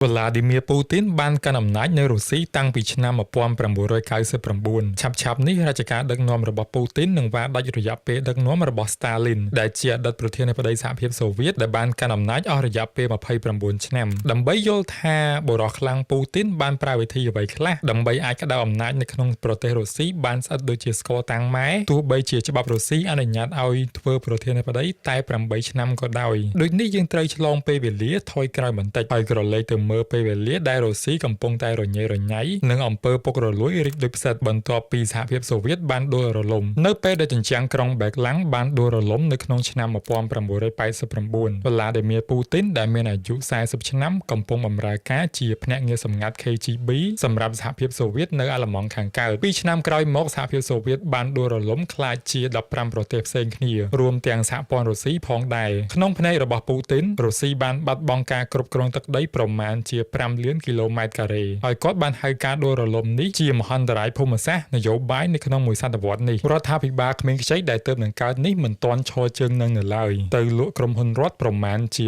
Vladimir Putin បានកាន់អំណាចនៅរុស្ស៊ីតាំងពីឆ្នាំ1999 ឆាប់ៗនេះរាជការដឹកនាំរបស់ពូទីននឹងវាដាច់រយៈពេលដឹកនាំរបស់ Stalin ដែលជាអតីតប្រធានាធិបតីសហភាពសូវៀតដែលបានកាន់អំណាចអស់រយៈពេល29ឆ្នាំដើម្បីយល់ថាបរិះខ្លាំងពូទីនបានប្រើវិធីអ្វីខ្លះដើម្បីអាចក្តៅអំណាចនៅក្នុងប្រទេសរុស្ស៊ីបានស្អិតដូចជាស្គរតាំងម៉ែទោះបីជាច្បាប់រុស្ស៊ីអនុញ្ញាតឲ្យធ្វើប្រធានាធិបតីតែ8ឆ្នាំក៏ដោយដូចនេះយើងត្រូវឆ្លងពេលវេលាថយក្រោយបន្តិចហើយក្រឡេកទៅមើលពេលវេលាដែលរុស្ស៊ីកំពុងតែរញ៉េរញ៉ៃនិងអំពើពុករលួយរីកដូចផ្សិតបន្ទាប់ពីសហភាពសូវៀតបានដួលរលំនៅពេលដែលជញ្ជាំងក្រុងបេក្លាំងបានដួលរលំនៅក្នុងឆ្នាំ1989 Vladimir Putin ដែលមានអាយុ40ឆ្នាំកំពុងបម្រើការជាភ្នាក់ងារសម្ងាត់ KGB សម្រាប់សហភាពសូវៀតនៅអាល្លឺម៉ង់ខាងកើត2ឆ្នាំក្រោយមកសហភាពសូវៀតបានដួលរលំក្លាយជា15ប្រទេសផ្សេងគ្នារួមទាំងសហព័ន្ធរុស្ស៊ីផងដែរក្នុងផ្នែករបស់ Putin រុស្ស៊ីបានបាត់បង់ការគ្រប់គ្រងទឹកដីប្រមាណជា5លានគីឡូម៉ែត្រការ៉េហើយគាត់បានហៅការដួលរលំនេះជាមហន្តរាយភូមិសាស្ត្រនយោបាយនៅក្នុងមួយសតវត្សរ៍នេះរដ្ឋាភិបាលក្មេងខ្ចីដែលទើបនឹងកើតនេះមិនទាន់ឈរជើងនឹងនៅឡើយទៅលក់ក្រុមហ៊ុនរដ្ឋប្រមាណជា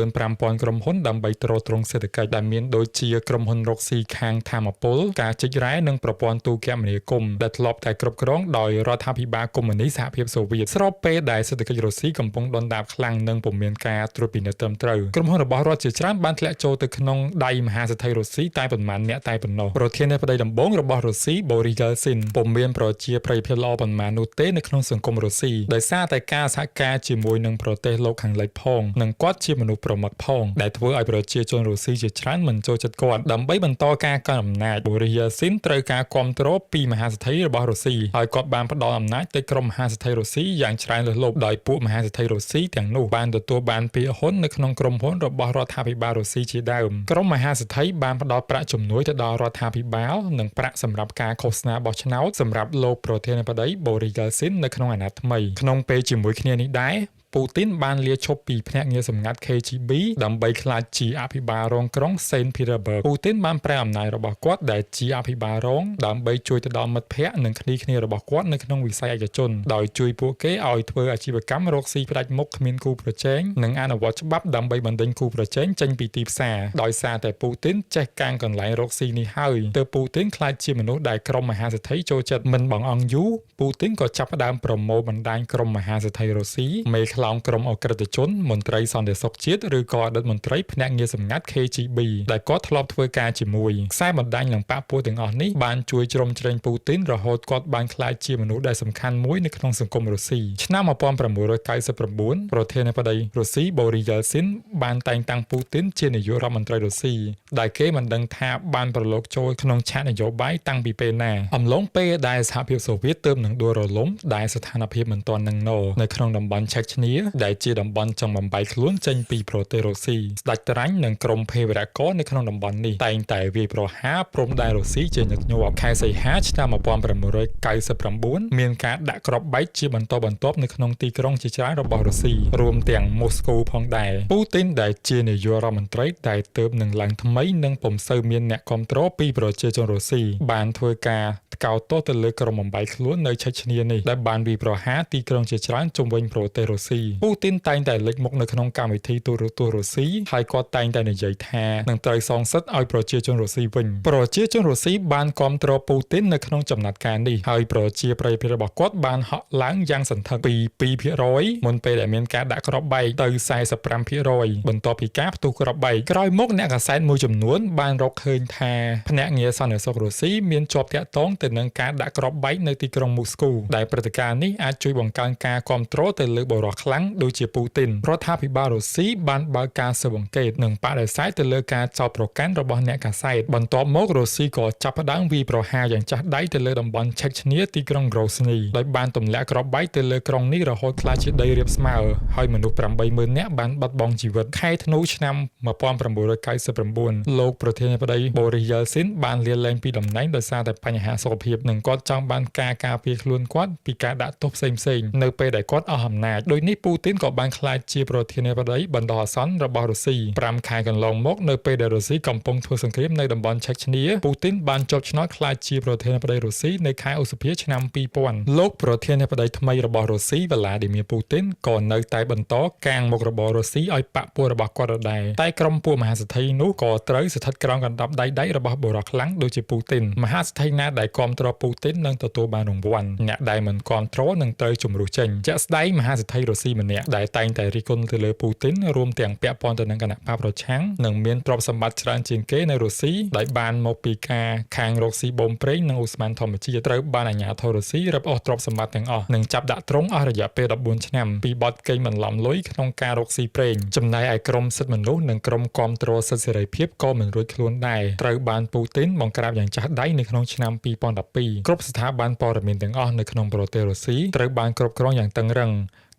45,000 ក្រុមហ៊ុនដើម្បីទ្រទ្រង់សេដ្ឋកិច្ចដែលមានដូចជាក្រុមហ៊ុនរកស៊ីខាងថាមពលការជីករ៉ែនិងប្រព័ន្ធទូរគមនាគមន៍ដែលធ្លាប់តែគ្រប់គ្រងដោយរដ្ឋាភិបាលកុម្មុយនីសសហភាពសូវៀតស្របពេលដែលសេដ្ឋកិច្ចរុស្ស៊ីកំពុងដុនដាបខ្លាំងនិងពុំមានការត្រួតពិនិត្យត្រឹមត្រូវក្រុមហ៊ុនរបស់រដ្ឋជាច្រើនបានធ្លាក់ចូលទៅក្នុងដៃមហាសេដ្ឋីរុស្ស៊ីតែប៉ុន្មានអ្នកតែប៉ុណ្ណោះប្រធានាធិបតីដំបូងរបស់រុស្ស៊ី Boris Yeltsin ពុំមានប្រជាប្រិយភាពល្អប៉ុន្មាននោះទេនៅក្នុងសង្គមរុស្ស៊ីដោយសារតែការសហការជាមួយនឹងប្រទេសលោកខាងលិចផងនិងគាត់ជាមនុស្សប្រមឹកផងដែលធ្វើឲ្យប្រជាជនរុស្ស៊ីជាច្រើនមិនចូលចិត្តគាត់ដើម្បីបន្តការកាន់អំណាច Boris Yeltsin ត្រូវការគាំទ្រពីមហាសេដ្ឋីរបស់រុស្ស៊ីហើយគាត់បានផ្ដល់អំណាចទៅក្រុមមហាសេដ្ឋីរុស្ស៊ីយ៉ាងច្រើនលើសលប់ដោយពួកមហាសេដ្ឋីរុស្ស៊ីទាំងនោះបានទទួលបានពាក្យហ៊ុននៅក្នុងក្រុមហ៊ុនរបស់រដ្ឋាភិបាលរុស្ស៊ីជាដើមក្រុមមហាសេដ្ឋីបានផ្ដល់ប្រាក់ជំនួយទៅដល់រដ្ឋាភិបាលនិងប្រាក់សម្រាប់ការឃោសនាបោះឆ្នោតសម្រាប់លោកប្រធានាធិបតី Boris Yeltsin នៅក្នុងអាណត្តិថ្មីក្នុងពេលជាមួយគ្នានេះដែរពូទីនបានលាឈប់ពីភ្នាក់ងារសម្ងាត់ KGB ដើម្បីក្លាយជាអភិបាលរងក្រុង Saint Petersburg ពូទីនបានប្រែអំណាចរបស់គាត់ដែលជាអភិបាលរងដើម្បីជួយទៅដល់មិត្តភ័ក្តិនិងគ្នារបស់គាត់នៅក្នុងវិស័យឯកជនដោយជួយពួកគេឲ្យធ្វើអាជីវកម្មរកស៊ីផ្ដាច់មុខគ្មានគូប្រជែងនិងអនុវត្តច្បាប់ដើម្បីបណ្ដេញគូប្រជែងចេញពីទីផ្សារដោយសារតែពូទីនចេះកាងកន្លែងរកស៊ីនេះហើយទើបពូទីនក្លាយជាមនុស្សដែលក្រុមមហាសេដ្ឋីចូលចិត្តមិនបងអង្គយូរពូទីនក៏ចាប់ផ្ដើមប្រមូលបណ្ដាញក្រុមមហាសេដ្ឋីរុស្ស៊ីមេខ្លោងក្រុមអក្រិតជនមន្ត្រីសន្តិសុខជាតិឬក៏អតីតមន្ត្រីភ្នាក់ងារសម្ងាត់ KGB ដែលគាត់ធ្លាប់ធ្វើការជាមួយខ្សែបណ្ដាញនិងបកពួកទាំងអស់នេះបានជួយជ្រោមជ្រែងពូទីនរហូតគាត់បានក្លាយជាមនុស្សដែលសំខាន់មួយនៅក្នុងសង្គមរុស្ស៊ីឆ្នាំ1999ប្រធានាធិបតីរុស្ស៊ី Boris Yeltsin បានតែងតាំងពូទីនជានាយករដ្ឋមន្ត្រីរុស្ស៊ីដែលគេមិនដឹងថាបានប្រឡូកចូលក្នុងឆាកនយោបាយតាំងពីពេលណាអំឡុងពេលដែលសហភាពសូវៀតទើបនឹងដួលរលំដែលស្ថានភាពមិនទាន់នឹងណនៅក្នុងតំបន់ឆែកឈ្នាដែលជាតំបន់ចង់បំបែកខ្លួនចេញពីប្រទេសរុស្ស៊ីស្ដេចត្រាញ់និងក្រុមភេរវករនៅក្នុងតំបន់នេះតែងតែវាយប្រហារព្រំដែនរុស្ស៊ីជាញឹកញាប់ខែសីហាឆ្នាំ1999មានការដាក់គ្រាប់បែកជាបន្តបន្ទាប់នៅក្នុងទីក្រុងជាច្រើនរបស់រុស្ស៊ីរួមទាំងមូស្គូផងដែរពូទីនដែលជានាយករដ្ឋមន្ត្រីដែលទើបនឹងឡើងថ្មីនិងពុំសូវមានអ្នកគាំទ្រពីប្រជាជនរុស្ស៊ីបានធ្វើការកោតទោសទៅលើក្រុមបំបែកខ្លួននៅឆែកឈ្នានេះដែលបានវាយប្រហារទីក្រុងជាច្រើនជុំវិញប្រទេសរុស្ស៊ីពូទីនតែងតែលេចមុខនៅក្នុងកម្មវិធីទូរទស្សន៍រុស្ស៊ីហើយគាត់តែងតែនិយាយថានឹងត្រូវសងសិទ្ធិឲ្យប្រជាជនរុស្ស៊ីវិញប្រជាជនរុស្ស៊ីបានគាំទ្រពូទីននៅក្នុងចំណាត់ការនេះហើយប្រជាប្រិយភាពរបស់គាត់បានហក់ឡើងយ៉ាងសន្ធឹកពី 2% មុនពេលដែលមានការដាក់គ្រាប់បែកទៅ 45% បន្ទាប់ពីការផ្ទុះគ្រាប់បែកក្រោយមកអ្នកកាសែតមួយចំនួនបានរកឃើញថាភ្នាក់ងារសន្តិសុខរុស្ស៊ីមានជាប់តាក់ទងទៅនឹងការដាក់គ្រាប់បែកនៅទីក្រុងមូស្គូដែលព្រឹត្តិការណ៍នេះអាចជួយបង្កើនការគាំទ្រទៅលើបរិះខ្លាំងដូចជាពូទីនរដ្ឋាភិបាលរុស្ស៊ីបានបើកការស៊ើបអង្កេតនិងបដិសេធទៅលើការចោទប្រកាន់របស់អ្នកកាសែតបន្ទាប់មករុស្ស៊ីក៏ចាប់ផ្ដើមវាយប្រហារយ៉ាងចាស់ដៃទៅលើតំបន់ឆែកឈ្នាទីក្រុងក្រូស្នីដោយបានទម្លាក់គ្រាប់បែកទៅលើក្រុងនេះរហូតក្លាយជាដីរាបស្មើហើយមនុស្ស 80,000 នាក់បានបាត់បង់ជីវិតខែធ្នូឆ្នាំ1999លោកប្រធានាធិបតី Boris Yeltsin បានលាលែងពីតំណែងដោយសារតែបញ្ហាសុខភាពនិងគាត់ចង់បានការការពារខ្លួនគាត់ពីការដាក់ទោសផ្សេងៗនៅពេលដែលគាត់អស់អំណាចដោយនេះ ពូទីនក៏បានក្លាយជាប្រធានាធិបតីបណ្ដោះអាសន្នរបស់រុស្ស៊ី5ខែកន្លងមកនៅពេលដែលរុស្ស៊ីកំពុងធ្វើសង្គ្រាមនៅតំបន់ឆេឆនីពូទីនបានជាប់ឆ្នោតក្លាយជាប្រធានាធិបតីរុស្ស៊ីនៅខែឧសភាឆ្នាំ2000លោកប្រធានាធិបតីថ្មីរបស់រុស្ស៊ីវ្លាឌីមៀពូទីនក៏នៅតែបន្តកាងមុខរបររុស្ស៊ីឲ្យបកពួករបស់គាត់ដដែលតែក្រុមពួកមហាសេដ្ឋីនោះក៏ត្រូវស្ថិតក្រោមកណ្ដាប់ដៃរបស់បុរសខ្លាំងដូចជាពូទីនមហាសេដ្ឋីណាដែលគ្រប់គ្រងពូទីននឹងទទួលបានរង្វាន់អ្នកដែលមិនគ្រប់គ្រងនឹងត្រូវជំរុះចេញជាក់ស្ដែងមហាសេដ្ឋីរុស្ស៊ីម្នាក់ដែលតែងតែរិះគន់ទៅលើពូទីនរួមទាំងពាក់ព័ន្ធទៅនឹងគណៈបកប្រឆាំងនិងមានទ្រព្យសម្បត្តិច្រើនជាងគេនៅរុស្ស៊ីដែលបានមកពីការខាងរកស៊ីបូមប្រេងនិងឧស្ម័នធម្មជាតិត្រូវបានអាជ្ញាធររុស្ស៊ីរឹបអូសទ្រព្យសម្បត្តិទាំងអស់និងចាប់ដាក់ទ្រង់អស់រយៈពេល14ឆ្នាំពីបទកេងបន្លំលុយក្នុងការរកស៊ីប្រេងចំណែកឯក្រុមសិទ្ធិមនុស្សនិងក្រុមគាំទ្រសិទ្ធិសេរីភាពក៏មិនរួចខ្លួនដែរត្រូវបានពូទីនបង្ក្រាបយ៉ាងចាស់ដៃនៅក្នុងឆ្នាំ2012គ្រប់ស្ថាប័នព័ត៌មានទាំងអស់នៅក្នុងប្រទេសរុស្ស៊ីត្រូវបានគ្រប់គ្រងយ៉ាងតឹងរ៉ឹង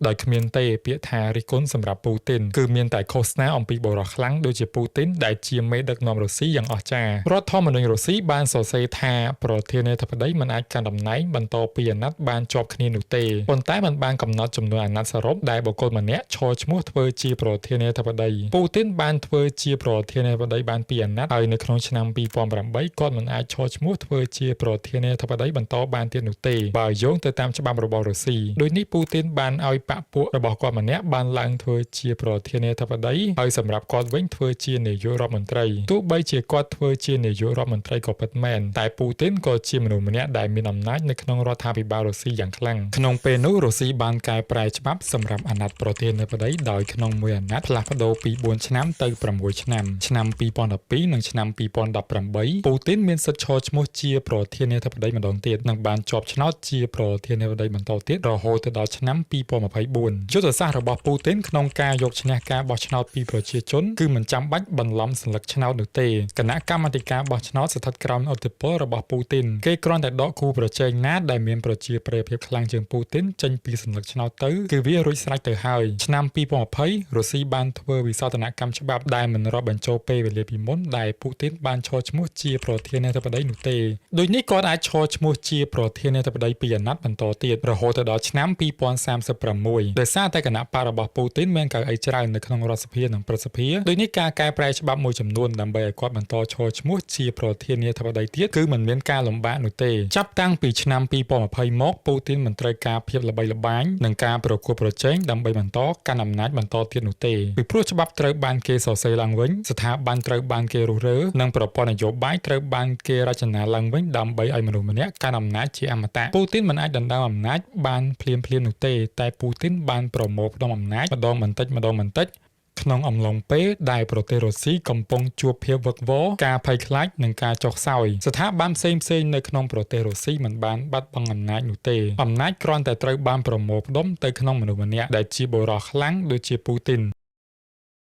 ដោយគ្មានទេពាក្យថារិះគន់សម្រាប់ពូទីនគឺមានតែឃោសនាអំពីបរិយាខ្លាំងដូចជាពូទីនដែលជាមេដឹកនាំរុស្ស៊ីយ៉ាងអស្ចារ្យរដ្ឋធម្មនុញ្ញរុស្ស៊ីបានសរសេរថាប្រធានាធិបតីមិនអាចកាន់តំណែងបន្តពីអាណត្តិបានជាប់គ្នានោះទេប៉ុន្តែมันបានកំណត់ចំនួនអាណត្តិសរុបដែលបុគ្គលម្នាក់ឈរឈ្មោះធ្វើជាប្រធានាធិបតីពូទីនបានធ្វើជាប្រធានាធិបតីបាន2អាណត្តិហើយនៅក្នុងឆ្នាំ2008គាត់មិនអាចឈរឈ្មោះធ្វើជាប្រធានាធិបតីបន្តបានទៀតនោះទេបើយោងទៅតាមច្បាប់របស់រុស្ស៊ីដូចនេះពូទីនបានឲ្យបកពួករបស់គាត់ម្នាក់បានឡើងធ្វើជាប្រធានាធិបតីហើយសម្រាប់គាត់វិញធ្វើជានាយករដ្ឋមន្ត្រីទោះបីជាគាត់ធ្វើជានាយករដ្ឋមន្ត្រីក៏ពិតមែនតែពូទីនក៏ជាមនុស្សម្នាក់ដែលមានអំណាចនៅក្នុងរដ្ឋាភិបាលរុស្ស៊ីយ៉ាងខ្លាំងក្នុងពេលនោះរុស្ស៊ីបានកែប្រែច្បាប់សម្រាប់អាណត្តិប្រធានាធិបតីដោយក្នុងមួយអាណត្តិផ្លាស់ប្ដូរពី4ឆ្នាំទៅ6ឆ្នាំឆ្នាំ2012និងឆ្នាំ2018ពូទីនមានសិទ្ធិឈរឈ្មោះជាប្រធានាធិបតីម្ដងទៀតនិងបានជាប់ឆ្នោតជាប្រធានាធិបតីបន្តទៀតរហូតទៅដល់ឆ្នាំ2024យុទ្ធសាស្ត្ររបស់ពូទីនក្នុងការយកឈ្នះការបោះឆ្នោតពីប្រជាជនគឺមិនចាំបាច់បន្លំសន្លឹកឆ្នោតនោះទេគណៈកម្មាធិការបោះឆ្នោតស្ថិតក្រោមឥទ្ធិពលរបស់ពូទីនគេគ្រាន់តែដកគូប្រជែងណាដែលមានប្រជាប្រិយភាពខ្លាំងជាងពូទីនចេញពីសន្លឹកឆ្នោតទៅគឺវារួចស្រេចទៅហើយឆ្នាំ2020រុស្ស៊ីបានធ្វើវិសោធនកម្មច្បាប់ដែលមិនរាប់បញ្ចូលពេលវេលាពីមុនដែលពូទីនបានឈរឈ្មោះជាប្រធានាធិបតីនោះទេដូចនេះគាត់អាចឈរឈ្មោះជាប្រធានាធិបតី2អាណត្តិបន្តទៀតរហូតទៅដល់ឆ្នាំ2036ដោយសារតែគណៈបករបស់ពូទីនមានកៅអីច្រើននៅក្នុងរដ្ឋសភានិងព្រឹទ្ធសភាដូចនេះការកែប្រែច្បាប់មួយចំនួនដើម្បីឲ្យគាត់បន្តឈរឈ្មោះជាប្រធានាធិបតីទៀតគឺមិនមានការលំបាកនោះទេចាប់តាំងពីឆ្នាំ2020មកពូទីនមិនត្រូវការភាពល្បីល្បាញនិងការប្រកួតប្រជែងដើម្បីបន្តកាន់អំណាចបន្តទៀតនោះទេពីព្រោះច្បាប់ត្រូវបានគេសរសេរឡើងវិញស្ថាប័នត្រូវបានគេរុះរើនិងប្រព័ន្ធនយោបាយត្រូវបានគេរចនាឡើងវិញដើម្បីឲ្យមនុស្សម្នាក់កាន់អំណាចជាអមតៈពូទីនមិនអាចដណ្ដើមអំណាចបានភ្លាមៗនោះទេតែពូទីនបានប្រមូលផ្ដុំអំណាចម្ដងបន្តិចក្នុងអំឡុងពេលដែលប្រទេសរុស្ស៊ីកំពុងជួបភាពវឹកវរការភ័យខ្លាចនិងការចុះខ្សោយស្ថាប័នផ្សេងៗនៅក្នុងប្រទេសរុស្ស៊ីមិនបានបាត់បង់អំណាចនោះទេអំណាចគ្រាន់តែត្រូវបានប្រមូលផ្ដុំទៅក្នុងមនុស្សម្នាក់ដែលជាបុរសខ្លាំងដូចជាពូទីន